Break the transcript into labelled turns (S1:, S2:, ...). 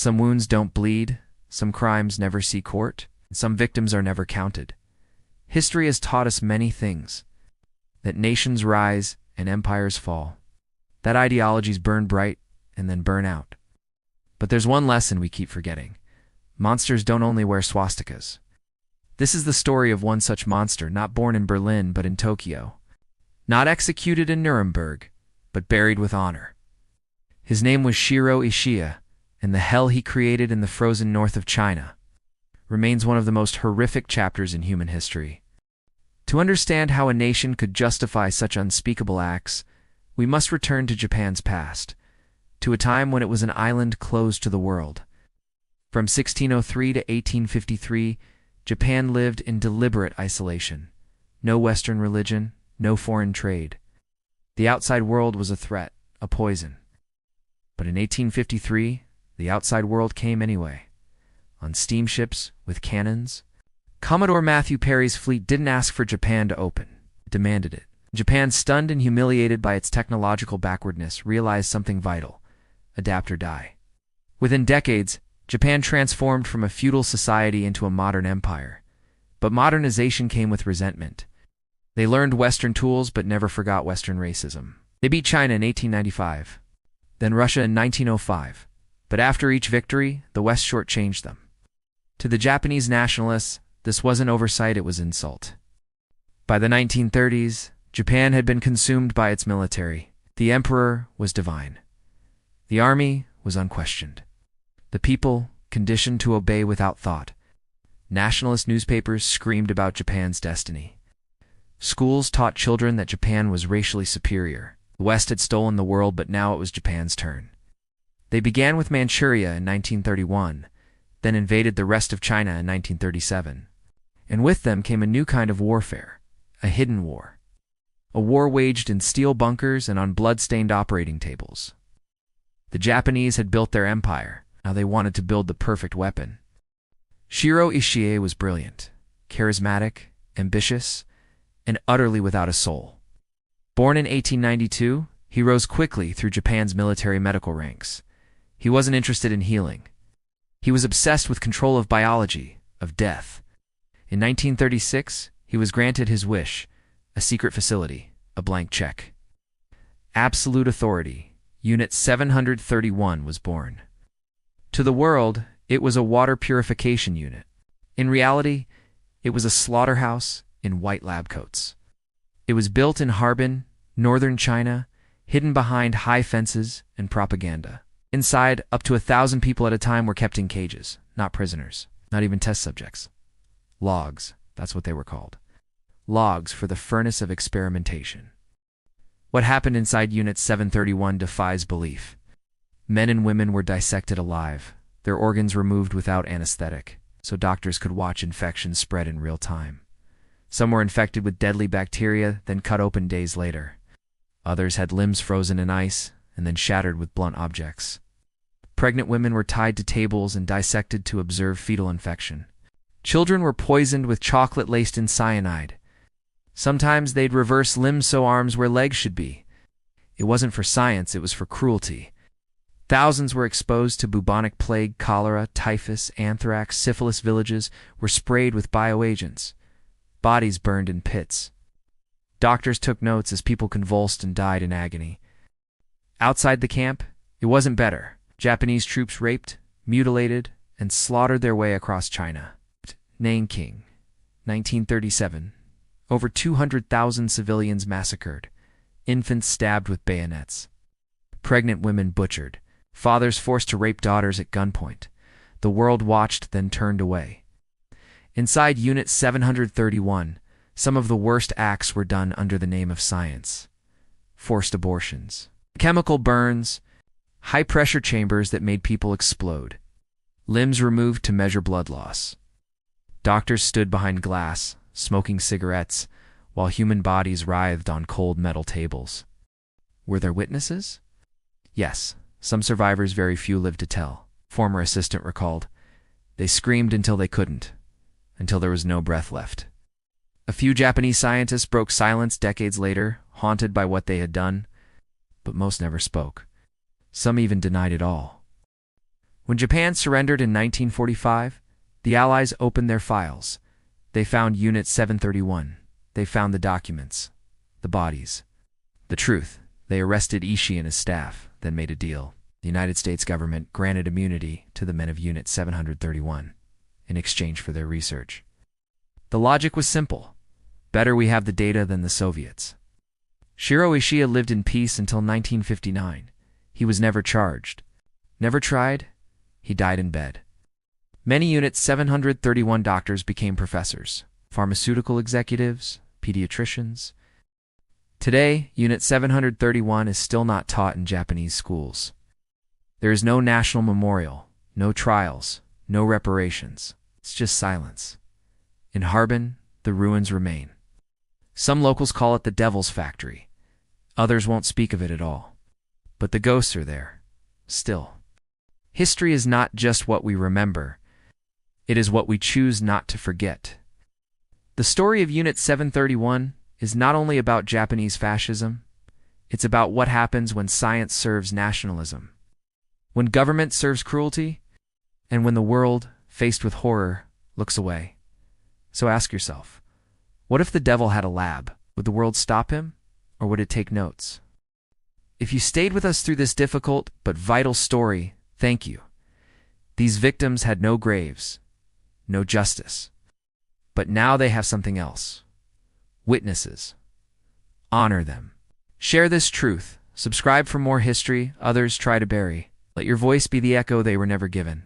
S1: Some wounds don't bleed, some crimes never see court, some victims are never counted. History has taught us many things. That nations rise and empires fall. That ideologies burn bright and then burn out. But there's one lesson we keep forgetting. Monsters don't only wear swastikas. This is the story of one such monster, not born in Berlin but in Tokyo. Not executed in Nuremberg, but buried with honor. His name was Shiro Ishiya, and the hell he created in the frozen north of China remains one of the most horrific chapters in human history. To understand how a nation could justify such unspeakable acts, we must return to Japan's past, to a time when it was an island closed to the world. From 1603 to 1853, Japan lived in deliberate isolation. No Western religion, no foreign trade. The outside world was a threat, a poison. But in 1853, the outside world came anyway. On steamships, with cannons. Commodore Matthew Perry's fleet didn't ask for Japan to open. It demanded it. Japan, stunned and humiliated by its technological backwardness, realized something vital: adapt or die. Within decades, Japan transformed from a feudal society into a modern empire. But modernization came with resentment. They learned Western tools but never forgot Western racism. They beat China in 1895, then Russia in 1905. But after each victory, the West shortchanged them. To the Japanese nationalists, this wasn't oversight, it was insult. By the 1930s, Japan had been consumed by its military. The emperor was divine. The army was unquestioned. The people conditioned to obey without thought. Nationalist newspapers screamed about Japan's destiny. Schools taught children that Japan was racially superior. The West had stolen the world, but now it was Japan's turn. They began with Manchuria in 1931, then invaded the rest of China in 1937. And with them came a new kind of warfare, a hidden war. A war waged in steel bunkers and on blood-stained operating tables. The Japanese had built their empire. Now they wanted to build the perfect weapon. Shiro Ishiya was brilliant, charismatic, ambitious, and utterly without a soul. Born in 1892, he rose quickly through Japan's military medical ranks. He wasn't interested in healing. He was obsessed with control of biology, of death. In 1936, he was granted his wish, a secret facility, a blank check. Absolute authority, Unit 731 was born. To the world, it was a water purification unit. In reality, it was a slaughterhouse in white lab coats. It was built in Harbin, northern China, hidden behind high fences and propaganda. Inside, up to 1,000 people at a time were kept in cages, not prisoners, not even test subjects. Logs, that's what they were called. Logs for the furnace of experimentation. What happened inside Unit 731 defies belief. Men and women were dissected alive, their organs removed without anesthetic, so doctors could watch infections spread in real time. Some were infected with deadly bacteria, then cut open days later. Others had limbs frozen in ice, and then shattered with blunt objects. Pregnant women were tied to tables and dissected to observe fetal infection. Children were poisoned with chocolate laced in cyanide. Sometimes they'd reverse limbs so arms where legs should be. It wasn't for science, it was for cruelty. Thousands were exposed to bubonic plague, cholera, typhus, anthrax, syphilis. Villages were sprayed with bioagents. Bodies burned in pits. Doctors took notes as people convulsed and died in agony. Outside the camp, it wasn't better. Japanese troops raped, mutilated, and slaughtered their way across China. Nanking, 1937. Over 200,000 civilians massacred. Infants stabbed with bayonets. Pregnant women butchered. Fathers forced to rape daughters at gunpoint. The world watched, then turned away. Inside Unit 731, some of the worst acts were done under the name of science. Forced abortions, chemical burns, high-pressure chambers that made people explode, limbs removed to measure blood loss. Doctors stood behind glass, smoking cigarettes, while human bodies writhed on cold metal tables. Were there witnesses? Yes, some survivors, very few lived to tell. Former assistant recalled. They screamed until they couldn't, until there was no breath left. A few Japanese scientists broke silence decades later, haunted by what they had done, but most never spoke. Some even denied it all. When Japan surrendered in 1945, the Allies opened their files. They found Unit 731. They found the documents, the bodies, the truth. They arrested Ishii and his staff, then made a deal. The United States government granted immunity to the men of Unit 731 in exchange for their research. The logic was simple. Better we have the data than the Soviets. Shiro Ishii lived in peace until 1959. He was never charged, never tried. He died in bed. Many Unit 731 doctors became professors, pharmaceutical executives, pediatricians. Today, Unit 731 is still not taught in Japanese schools. There is no national memorial, no trials, no reparations. It's just silence. In Harbin, the ruins remain. Some locals call it the Devil's Factory. Others won't speak of it at all. But the ghosts are there, still. History is not just what we remember. It is what we choose not to forget. The story of Unit 731 is not only about Japanese fascism, it's about what happens when science serves nationalism, when government serves cruelty, and when the world, faced with horror, looks away. So ask yourself, what if the devil had a lab? Would the world stop him, or would it take notes? If you stayed with us through this difficult but vital story, thank you. These victims had no graves, no justice. But now they have something else. Witnesses. Honor them. Share this truth. Subscribe for more history others try to bury. Let your voice be the echo they were never given.